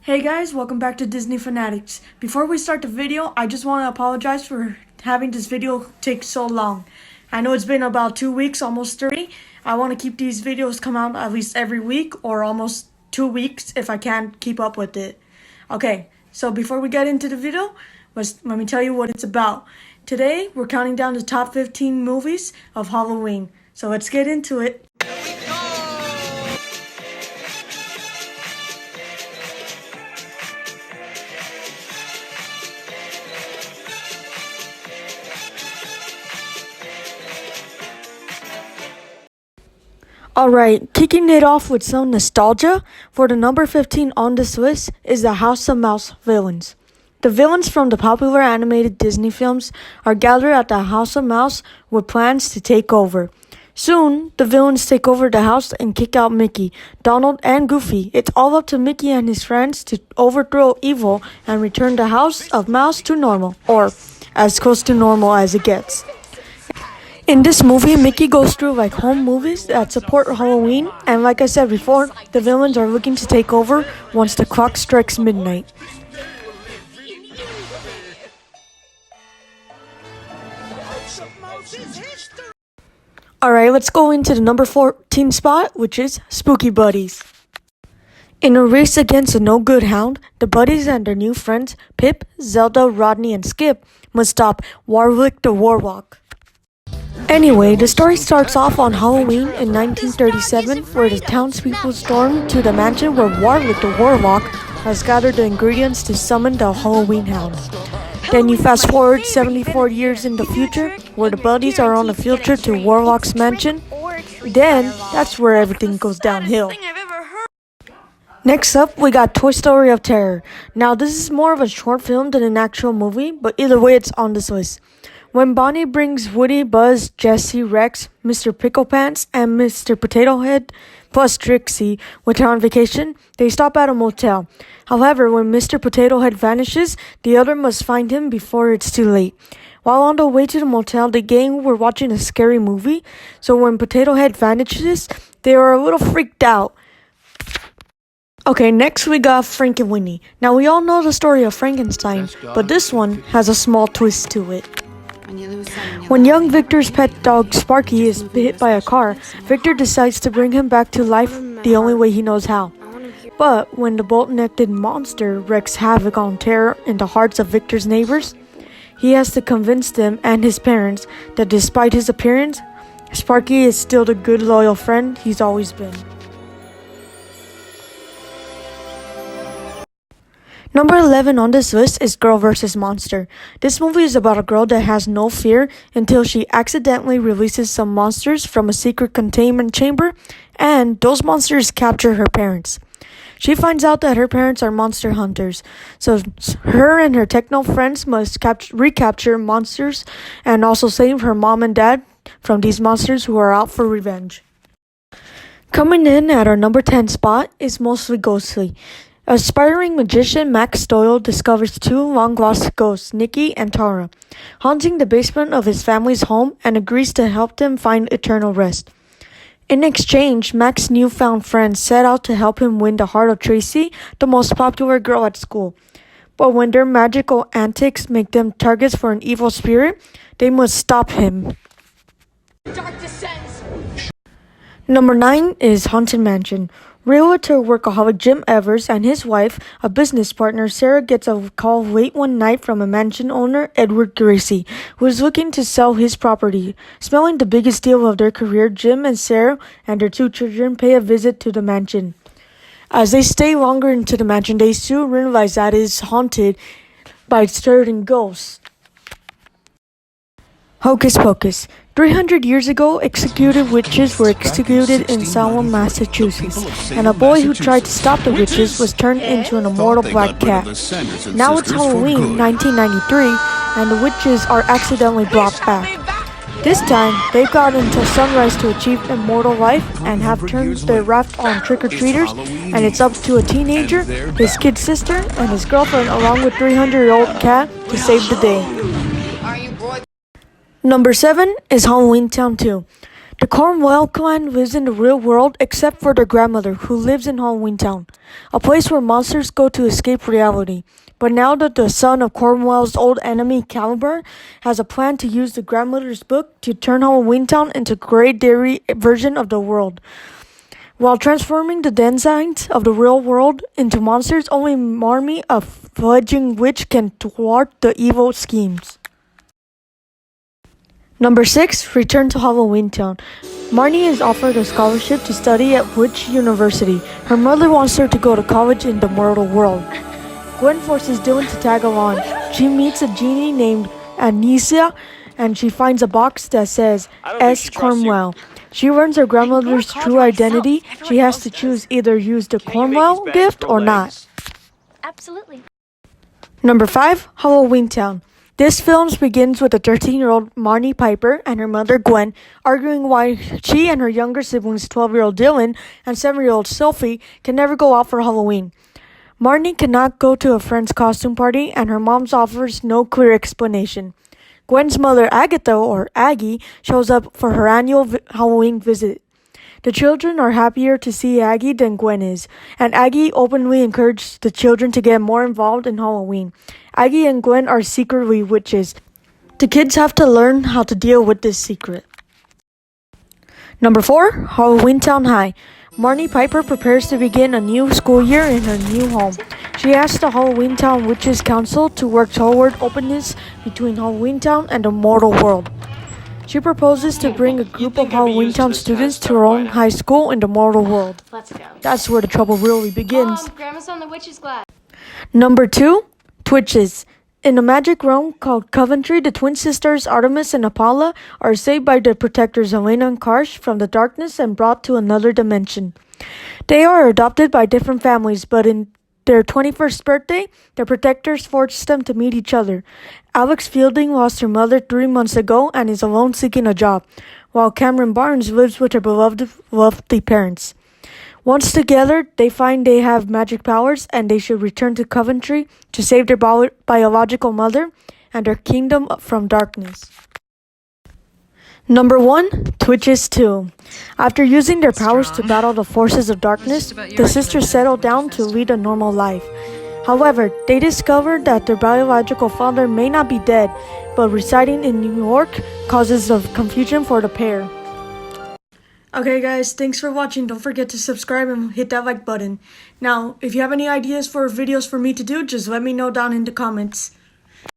Hey guys, welcome back to Disney Fanatics. Before we start the video, I just want to apologize for having this video take so long. I know it's been about 2 weeks, almost 3. I want to keep these videos come out at least every week or almost 2 weeks if I can keep up with it. Okay, so before we get into the video, let me tell you what it's about. Today, we're counting down the top 15 movies of Halloween. So let's get into it. Alright, kicking it off with some nostalgia, for the number 15 on this list is the House of Mouse villains. The villains from the popular animated Disney films are gathered at the House of Mouse with plans to take over. Soon, the villains take over the house and kick out Mickey, Donald, and Goofy. It's all up to Mickey and his friends to overthrow evil and return the House of Mouse to normal, or as close to normal as it gets. In this movie, Mickey goes through like home movies that support Halloween, and like I said before, the villains are looking to take over once the clock strikes midnight. Alright, let's go into the number 14 spot, which is Spooky Buddies. In a race against a no-good hound, the buddies and their new friends, Pip, Zelda, Rodney, and Skip, must stop Warwick the Warlock. Anyway, the story starts off on Halloween in 1937, where the townspeople storm to the mansion where Warwick the Warlock has gathered the ingredients to summon the Halloween Hound. Then you fast forward 74 years in the future, where the buddies are on a field trip to Warlock's mansion. Then, that's where everything goes downhill. Next up, we got Toy Story of Terror. Now, this is more of a short film than an actual movie, but either way, it's on this list. When Bonnie brings Woody, Buzz, Jessie, Rex, Mr. Pickle Pants, and Mr. Potato Head, plus Trixie, with her on vacation, they stop at a motel. However, when Mr. Potato Head vanishes, the other must find him before it's too late. While on the way to the motel, the gang were watching a scary movie, so when Potato Head vanishes, they are a little freaked out. Okay, next we got Frankenweenie. Now we all know the story of Frankenstein, but this one has a small twist to it. When young Victor's pet dog Sparky is hit by a car, Victor decides to bring him back to life the only way he knows how. But when the bolt-necked monster wreaks havoc on terror in the hearts of Victor's neighbors, he has to convince them and his parents that despite his appearance, Sparky is still the good, loyal friend he's always been. Number 11 on this list is Girl vs. Monster. This movie is about a girl that has no fear until she accidentally releases some monsters from a secret containment chamber, and those monsters capture her parents. She finds out that her parents are monster hunters, so her and her techno friends must recapture monsters and also save her mom and dad from these monsters who are out for revenge. Coming in at our number 10 spot is Mostly Ghostly. Aspiring magician Max Doyle discovers two long-lost ghosts, Nikki and Tara, haunting the basement of his family's home and agrees to help them find eternal rest. In exchange, Max's newfound friends set out to help him win the heart of Tracy, the most popular girl at school. But when their magical antics make them targets for an evil spirit, they must stop him. Number 9 is Haunted Mansion. Realtor workaholic Jim Evers and his wife, a business partner, Sarah, gets a call late one night from a mansion owner, Edward Gracie, who is looking to sell his property. Smelling the biggest deal of their career, Jim and Sarah and their 2 children pay a visit to the mansion. As they stay longer into the mansion, they soon realize that it is haunted by certain ghosts. Hocus Pocus. 300 years ago, executed witches were executed in Salem, Massachusetts, and a boy who tried to stop the witches was turned into an immortal black cat. Now it's Halloween, 1993, and the witches are accidentally brought back. This time, they've got until sunrise to achieve immortal life and have turned their raft on trick-or-treaters, and it's up to a teenager, his kid sister, and his girlfriend along with 300-year-old cat to save the day. Number 7 is Halloween Town 2. The Cornwell clan lives in the real world except for their grandmother, who lives in Halloween Town, a place where monsters go to escape reality. But now that the son of Cornwell's old enemy, Caliburn, has a plan to use the grandmother's book to turn Halloween Town into a Grey Dairy version of the world. While transforming the denizens of the real world into monsters, only Marmee, a fledgling witch, can thwart the evil schemes. Number 6. Return to Halloween Town. Marnie is offered a scholarship to study at Witch University. Her mother wants her to go to college in the mortal world. Gwen forces Dylan to tag along. She meets a genie named Amnesia, and she finds a box that says S. Cornwell. She learns her grandmother's true identity. She has to choose either use the Cornwell gift or not. Absolutely. Number 5. Halloween Town. This film begins with a 13-year-old Marnie Piper and her mother Gwen arguing why she and her younger siblings 12-year-old Dylan and 7-year-old Sophie can never go out for Halloween. Marnie cannot go to a friend's costume party and her mom offers no clear explanation. Gwen's mother Agatha, or Aggie, shows up for her annual Halloween visit. The children are happier to see Aggie than Gwen is, and Aggie openly encourages the children to get more involved in Halloween. Aggie and Gwen are secretly witches. The kids have to learn how to deal with this secret. Number 4. Halloween Town High. Marnie Piper prepares to begin a new school year in her new home. She asks the Halloween Town Witches Council to work toward openness between Halloween Town and the mortal world. She proposes to bring a group of Halloween Town students to her own high school in the mortal world. Let's go. That's where the trouble really begins. Grandma's on the witch's glass. Number 2. Twitches. In a magic realm called Coventry, the twin sisters Artemis and Apollo are saved by their protectors Elena and Karsh from the darkness and brought to another dimension. They are adopted by different families, but in their 21st birthday, their protectors forced them to meet each other. Alex Fielding lost her mother 3 months ago and is alone seeking a job, while Cameron Barnes lives with her beloved wealthy parents. Once together, they find they have magic powers and they should return to Coventry to save their biological mother and their kingdom from darkness. Number 1. Twitches 2. After using their powers to battle the forces of darkness, the sisters settle down to lead a normal life. However, they discover that their biological father may not be dead, but residing in New York causes of confusion for the pair. Okay guys, thanks for watching. Don't forget to subscribe and hit that like button. Now, if you have any ideas for videos for me to do, just let me know down in the comments.